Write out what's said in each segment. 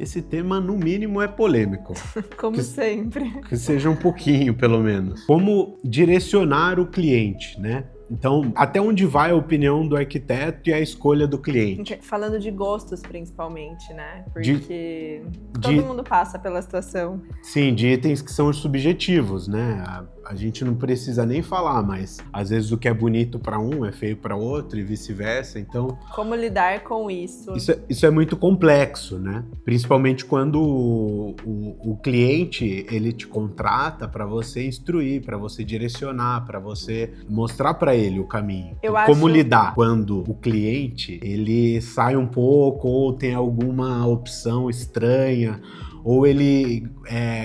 Esse tema, no mínimo, é polêmico. Como sempre. Que seja um pouquinho, pelo menos. Como direcionar o cliente, né? Então, até onde vai a opinião do arquiteto e a escolha do cliente? Falando de gostos, principalmente, né? Porque todo mundo passa pela situação. Sim, de itens que são subjetivos, né? A gente não precisa nem falar, mas às vezes o que é bonito para um é feio para outro e vice-versa, então... Como lidar com isso? Isso é muito complexo, né? Principalmente quando o cliente, ele te contrata para você instruir, para você direcionar, para você mostrar para ele o caminho. Como lidar quando o cliente, ele sai um pouco ou tem alguma opção estranha, ou ele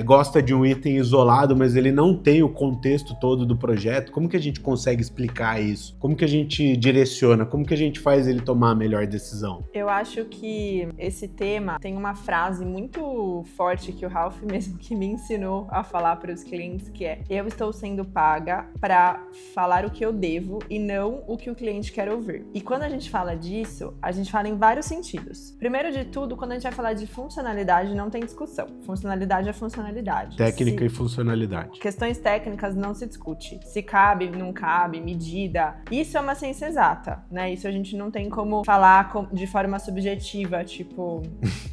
gosta de um item isolado, mas ele não tem o contexto todo do projeto. Como que a gente consegue explicar isso? Como que a gente direciona? Como que a gente faz ele tomar a melhor decisão? Eu acho que esse tema tem uma frase muito forte que o Ralph mesmo que me ensinou a falar para os clientes, que é: eu estou sendo paga para falar o que eu devo e não o que o cliente quer ouvir. E quando a gente fala disso, a gente fala em vários sentidos. Primeiro de tudo, quando a gente vai falar de funcionalidade, não tem discussão. Funcionalidade é funcionalidade. Técnica e funcionalidade. Questões técnicas não se discute. Se cabe, não cabe, medida. Isso é uma ciência exata, né? Isso a gente não tem como falar de forma subjetiva, tipo,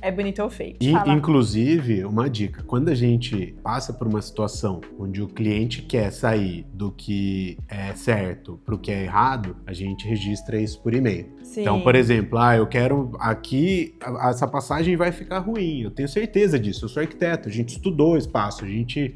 é bonito ou feio. Inclusive, uma dica, quando a gente passa por uma situação onde o cliente quer sair do que é certo pro que é errado, a gente registra isso por e-mail. Sim. Então, por exemplo, eu quero aqui, essa passagem vai ficar ruim, eu tenho certeza disso, eu sou arquiteto, a gente estudou o espaço, a gente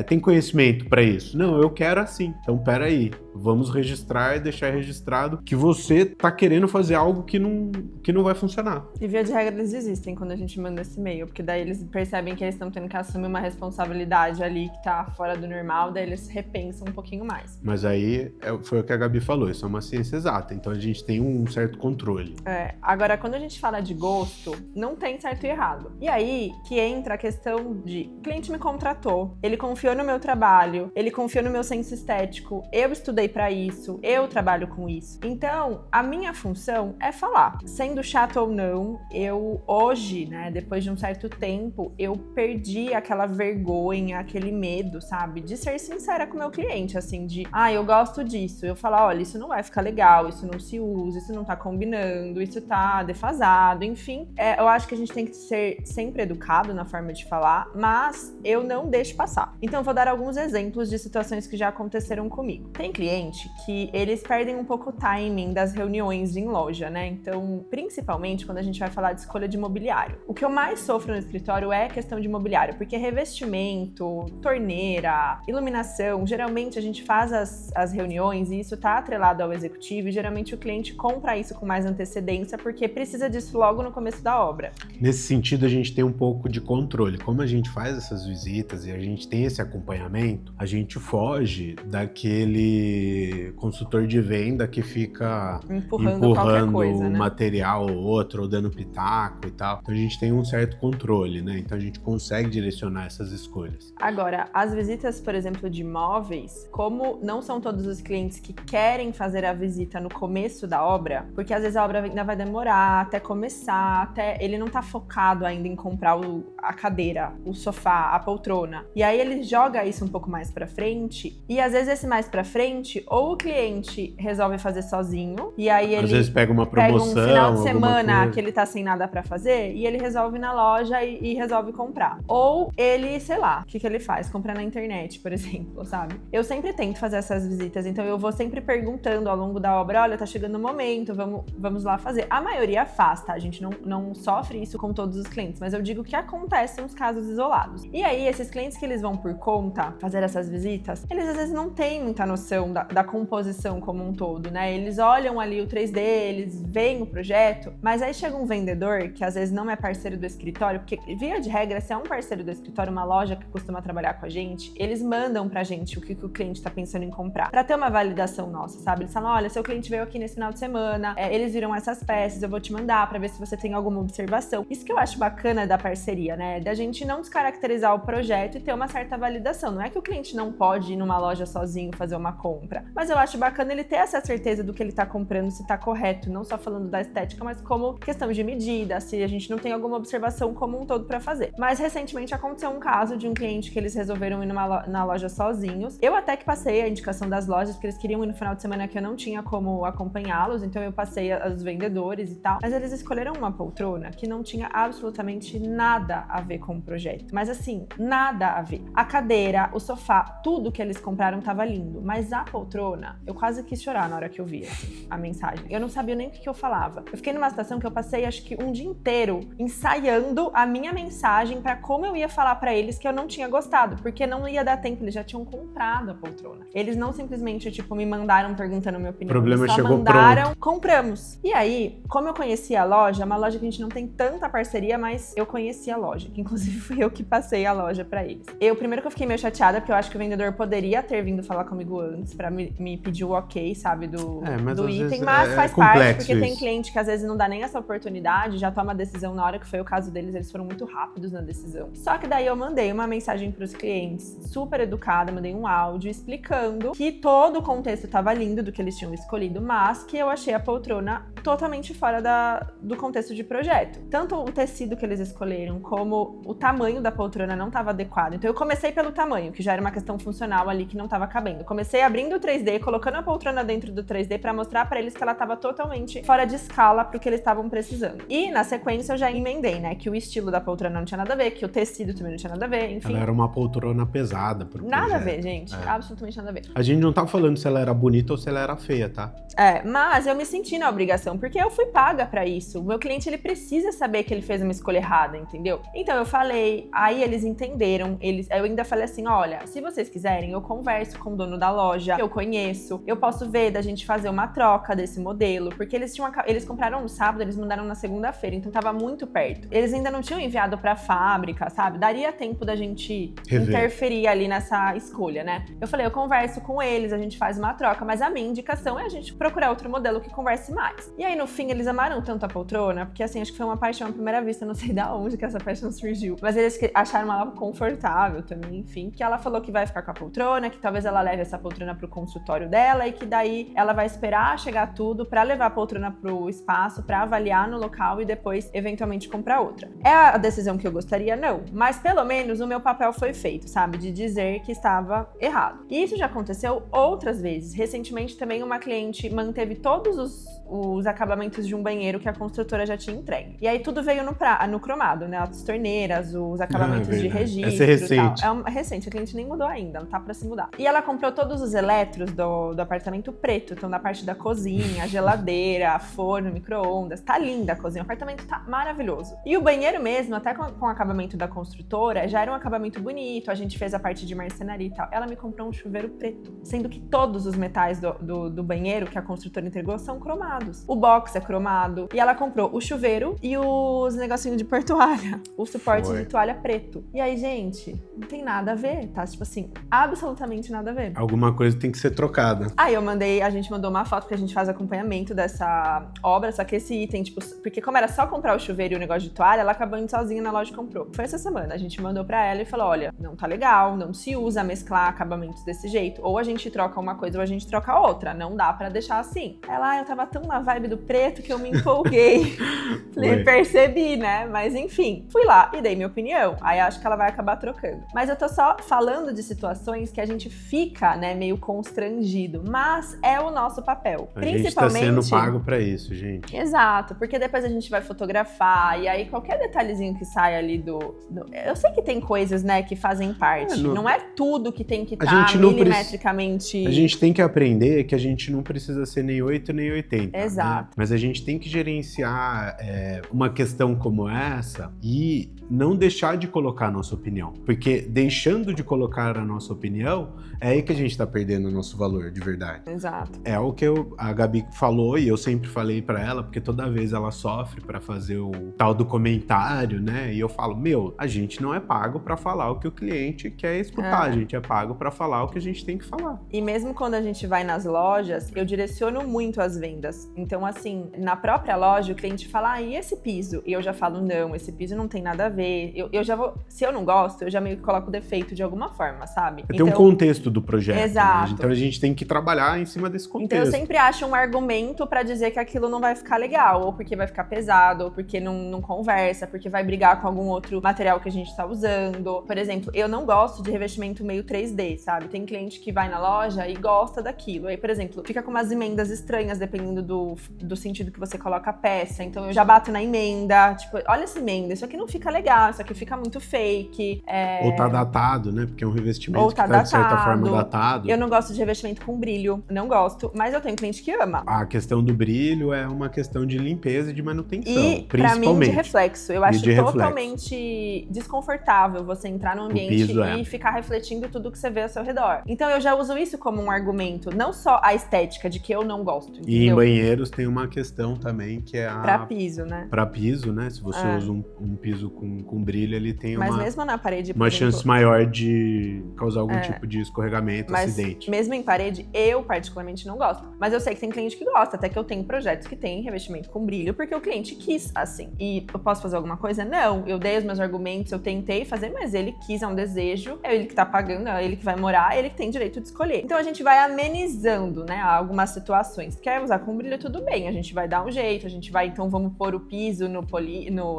tem conhecimento para isso. Não, eu quero assim. Então, peraí, vamos registrar e deixar registrado que você tá querendo fazer algo que não vai funcionar. E via de regra eles desistem quando a gente manda esse e-mail, porque daí eles percebem que eles estão tendo que assumir uma responsabilidade ali que tá fora do normal, daí eles repensam um pouquinho mais. Mas aí foi o que a Gabi falou, isso é uma ciência exata, então a gente tem um certo controle. Agora, quando a gente fala de gosto, não tem certo e errado. E aí que entra a questão de: o cliente me contratou, ele confiou no meu trabalho, ele confiou no meu senso estético, eu estudei pra isso, eu trabalho com isso. Então, a minha função é falar. Sendo chato ou não, eu hoje, né, depois de um certo tempo, eu perdi aquela vergonha, aquele medo, sabe? De ser sincera com o meu cliente, assim, de: eu gosto disso. Eu falar: olha, isso não vai ficar legal, isso não se usa, isso não tá combinando, isso tá defasado, enfim. Eu acho que a gente tem que ser sempre educado na forma de falar, mas eu não deixo passar. Então, vou dar alguns exemplos de situações que já aconteceram comigo. Tem cliente que eles perdem um pouco o timing das reuniões em loja, né? Então, principalmente quando a gente vai falar de escolha de mobiliário. O que eu mais sofro no escritório é a questão de mobiliário, porque revestimento, torneira, iluminação, geralmente a gente faz as reuniões e isso tá atrelado ao executivo e geralmente o cliente compra isso com mais antecedência porque precisa disso logo no começo da obra. Nesse sentido, a gente tem um pouco de controle. Como a gente faz essas visitas e a gente tem esse acompanhamento, a gente foge daquele consultor de venda que fica empurrando qualquer coisa, um né? material ou outro, ou dando pitaco e tal. Então a gente tem um certo controle, né? Então a gente consegue direcionar essas escolhas. Agora, as visitas, por exemplo, de imóveis, como não são todos os clientes que querem fazer a visita no começo da obra, porque às vezes a obra ainda vai demorar até começar, até ele não tá focado ainda em comprar a cadeira, o sofá, a poltrona. E aí ele joga isso um pouco mais pra frente, e às vezes esse mais pra frente, ou o cliente resolve fazer sozinho, e aí ele às vezes pega uma promoção, pega um final de semana que ele tá sem nada pra fazer, e ele resolve ir na loja e resolve comprar. Ou ele, sei lá, o que ele faz? Comprar na internet, por exemplo, sabe? Eu sempre tento fazer essas visitas, então eu vou sempre perguntando ao longo da obra: olha, tá chegando o momento, vamos lá fazer. A maioria faz, tá? A gente não sofre isso com todos os clientes, mas eu digo que acontecem uns casos isolados. E aí, esses clientes que eles vão por conta fazer essas visitas, eles às vezes não têm muita noção da composição como um todo, né? Eles olham ali o 3D, eles veem o projeto, mas aí chega um vendedor que às vezes não é parceiro do escritório, porque via de regra, se é um parceiro do escritório, uma loja que costuma trabalhar com a gente, eles mandam pra gente o que o cliente tá pensando em comprar. Pra ter uma uma validação nossa, sabe? Eles falam, olha, seu cliente veio aqui nesse final de semana, eles viram essas peças, eu vou te mandar pra ver se você tem alguma observação. Isso que eu acho bacana da parceria, né? Da gente não descaracterizar o projeto e ter uma certa validação. Não é que o cliente não pode ir numa loja sozinho fazer uma compra, mas eu acho bacana ele ter essa certeza do que ele tá comprando, se tá correto, não só falando da estética, mas como questão de medida, se a gente não tem alguma observação como um todo pra fazer. Mas recentemente aconteceu um caso de um cliente que eles resolveram ir na loja sozinhos. Eu até que passei a indicação das lojas, porque eles queriam ir no final de semana que eu não tinha como acompanhá-los, então eu passei os vendedores e tal, mas eles escolheram uma poltrona que não tinha absolutamente nada a ver com o projeto. Mas assim, nada a ver. A cadeira, o sofá, tudo que eles compraram tava lindo, mas a poltrona, eu quase quis chorar na hora que eu vi assim, a mensagem. Eu não sabia nem o que eu falava. Eu fiquei numa situação que eu passei acho que um dia inteiro ensaiando a minha mensagem pra como eu ia falar pra eles que eu não tinha gostado, porque não ia dar tempo, eles já tinham comprado a poltrona. Eles não simplesmente, tipo, me mandaram perguntando minha opinião. O problema eles só chegou mandaram, pronto. Compramos. E aí, como eu conhecia a loja, uma loja que a gente não tem tanta parceria, mas eu conhecia a loja, que inclusive fui eu que passei a loja pra eles. Primeiro que eu fiquei meio chateada, porque eu acho que o vendedor poderia ter vindo falar comigo antes, pra me pedir o ok, sabe, do item, mas faz parte, porque tem cliente que às vezes não dá nem essa oportunidade, já toma a decisão na hora, que foi o caso deles, eles foram muito rápidos na decisão. Só que daí eu mandei uma mensagem pros clientes, super educada, mandei um áudio explicando que todo o contexto tava lindo do que eles tinham escolhido, mas que eu achei a poltrona totalmente fora do contexto de projeto. Tanto o tecido que eles escolheram, como o tamanho da poltrona não estava adequado. Então eu comecei pelo tamanho, que já era uma questão funcional ali que não estava cabendo. Comecei abrindo o 3D, colocando a poltrona dentro do 3D para mostrar para eles que ela estava totalmente fora de escala pro que eles estavam precisando. E na sequência eu já emendei, né, que o estilo da poltrona não tinha nada a ver, que o tecido também não tinha nada a ver, enfim. Ela era uma poltrona pesada pro projeto. Nada a ver, gente. Absolutamente nada a ver. A gente não tá falando se ela era bonita ou se ela era feia, tá? Mas eu me senti na obrigação, porque eu fui paga pra isso. O meu cliente, ele precisa saber que ele fez uma escolha errada, entendeu? Então eu falei, aí eles entenderam, eu ainda falei assim, olha, se vocês quiserem, eu converso com o dono da loja, que eu conheço, eu posso ver da gente fazer uma troca desse modelo, porque eles compraram no sábado, eles mandaram na segunda-feira, então tava muito perto. Eles ainda não tinham enviado pra fábrica, sabe? Daria tempo da gente interferir ali nessa escolha, né? Eu falei, eu converso com eles, a gente faz uma troca, mas a minha indicação é a gente procurar outro modelo que converse mais. E aí, no fim, eles amaram tanto a poltrona, porque assim, acho que foi uma paixão à primeira vista, não sei da onde que essa paixão surgiu, mas eles acharam ela confortável também, enfim, que ela falou que vai ficar com a poltrona, que talvez ela leve essa poltrona pro consultório dela e que daí ela vai esperar chegar tudo pra levar a poltrona pro espaço, pra avaliar no local e depois, eventualmente, comprar outra. É a decisão que eu gostaria? Não, mas pelo menos o meu papel foi feito, sabe, de dizer que estava errado. E isso já aconteceu outras vezes. Recentemente também uma cliente manteve todos os acabamentos de um banheiro que a construtora já tinha entregue. E aí tudo veio no cromado, né? As torneiras, os acabamentos de registro. Essa é recente. E tal. É recente, a cliente nem mudou ainda, não tá pra se mudar. E ela comprou todos os eletros do apartamento preto, então na parte da cozinha, geladeira, forno, micro-ondas. Tá linda a cozinha, o apartamento tá maravilhoso. E o banheiro mesmo, até com o acabamento da construtora, já era um acabamento bonito, a gente fez a parte de marcenaria e tal. Ela me comprou um chuveiro preto, sendo que todos os metais do banheiro que a construtora entregou são cromados. O box é cromado. E ela comprou o chuveiro e os negocinhos de pôr toalha. O suporte de toalha preto. E aí, gente, não tem nada a ver, tá? Tipo assim, absolutamente nada a ver. Alguma coisa tem que ser trocada. Aí a gente mandou uma foto, porque a gente faz acompanhamento dessa obra, só que esse item, tipo, porque como era só comprar o chuveiro e o negócio de toalha, ela acabou indo sozinha na loja e comprou. Foi essa semana, a gente mandou pra ela e falou, olha, não tá legal, não se usa mesclar acabamentos desse jeito. Ou a gente troca uma coisa ou a gente troca outra, não dá pra deixar assim. Ela, eu tava tão na vibe do preto que eu me empolguei. Percebi, né? Mas enfim, fui lá e dei minha opinião. Aí acho que ela vai acabar trocando. Mas eu tô só falando de situações que a gente fica, né, meio constrangido. Mas é o nosso papel. A Principalmente... gente tá sendo pago pra isso, gente. Exato, porque depois a gente vai fotografar e aí qualquer detalhezinho que sai ali Eu sei que tem coisas, né, que fazem parte. Não é tudo que tem que estar milimetricamente... A gente tem que aprender que a gente não precisa ser nem 8 nem 80. Exato. Né? Mas a gente tem que gerenciar uma questão como essa e não deixar de colocar a nossa opinião. Porque deixando de colocar a nossa opinião, é aí que a gente tá perdendo o nosso valor, de verdade. Exato. É o que a Gabi falou e eu sempre falei pra ela, porque toda vez ela sofre pra fazer o tal do comentário, né? E eu falo, a gente não é pago pra falar o que o cliente quer escutar, a gente é pago pra falar o que a gente tem que falar. E mesmo quando a gente vai nas lojas, eu direciono muito as vendas. Então, assim, na própria loja, o cliente fala, e esse piso? E eu já falo, não, esse piso não tem nada a ver. Eu já vou, se eu não gosto, eu já meio que coloco defeito de alguma forma, sabe? Tem um contexto do projeto. Exato. Né? Então a gente tem que trabalhar em cima desse contexto. Então eu sempre acho um argumento pra dizer que aquilo não vai ficar legal, ou porque vai ficar pesado, ou porque não conversa, porque vai brigar com algum outro material que a gente tá usando. Por exemplo, eu não gosto de revestimento meio 3D, sabe? Tem cliente que vai na loja e gosta daquilo. Aí, por exemplo, fica com umas emendas estranhas, dependendo do sentido que você coloca a peça. Então eu já bato na emenda, tipo, olha essa emenda, isso aqui não fica legal, isso aqui fica muito fake. Ou tá datado, né? Porque é um revestimento Ou tá que tá de certa datado. forma datado. Eu não gosto de revestimento com brilho, não gosto, mas eu tenho cliente que ama. A questão do brilho é uma questão de limpeza e de manutenção, E, pra principalmente. mim, de reflexo. Eu acho de reflexo. totalmente desconfortável você entrar num ambiente piso, e ficar refletindo tudo que você vê ao seu redor. Então, eu já uso isso como um argumento, não só a estética de que eu não gosto, entendeu? E em banheiros tem uma questão também que é a... Pra piso, né? Pra piso, né? Se você usa um piso com brilho, ele tem Mas mesmo na parede, por uma exemplo, chance maior de causar algum tipo de escorregamento, mas acidente. mesmo em parede, eu particularmente não gosto. Mas eu sei que tem cliente que gosta, até que eu tenho projetos que tem revestimento com brilho, porque o cliente quis assim. E eu posso fazer alguma coisa? Não. Eu dei os meus argumentos, eu tentei fazer, mas ele quis, é um desejo, é ele que tá pagando, é ele que vai morar, é ele que tem direito de escolher. Então a gente vai amenizando, né, algumas situações. Quer usar com brilho, tudo bem, a gente vai dar um jeito, a gente vai, então vamos pôr o piso no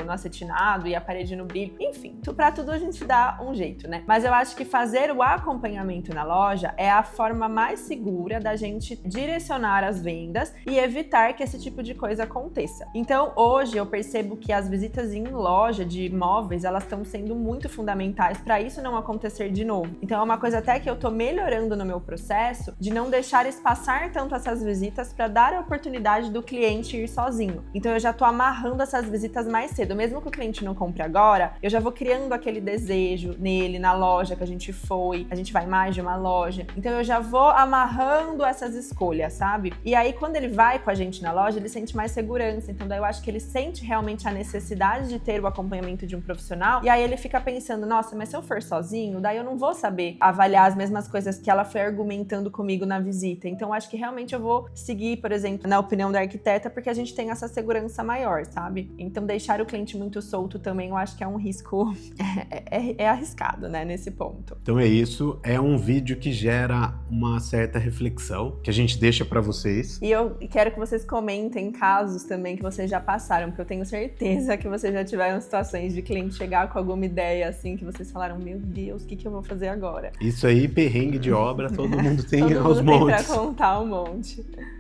acetinado e a parede no brilho. Enfim, pra tudo a gente dá um jeito, né? Mas eu acho que fazer o acompanhamento na loja é a forma mais segura da gente direcionar as vendas e evitar que esse tipo de coisa aconteça. Então, hoje eu percebo que as visitas em loja de imóveis, elas estão sendo muito fundamentais para isso não acontecer de novo. Então, é uma coisa até que eu tô melhorando no meu processo de não deixar espaçar tanto essas visitas para dar a oportunidade do cliente ir sozinho. Então, eu já tô amarrando essas visitas mais cedo. Mesmo que o cliente não compre agora, eu já vou criando aquele desejo nele, na loja que a gente foi. A gente vai mais de uma loja. Então, eu já vou amarrando essas escolhas, sabe? E aí, quando ele vai com a gente na loja, ele sente mais segurança. Então, daí eu acho que ele sente realmente a necessidade de ter o acompanhamento de um profissional. E aí, ele fica pensando, nossa, mas se eu for sozinho, daí eu não vou saber avaliar as mesmas coisas que ela foi argumentando comigo na visita. Então, acho que realmente eu vou seguir, por exemplo, na opinião da arquiteta, porque a gente tem essa segurança maior, sabe? Então, deixar o cliente muito solto também, eu acho que é um risco, é arriscado, né, nesse ponto. Então é isso, é um vídeo que gera uma certa reflexão, que a gente deixa pra vocês. E eu quero que vocês comentem casos também que vocês já passaram, porque eu tenho certeza que vocês já tiveram situações de cliente chegar com alguma ideia, assim, que vocês falaram, meu Deus, o que eu vou fazer agora? Isso aí, perrengue de obra, todo mundo tem todo aos mundo tem montes. pra contar um monte.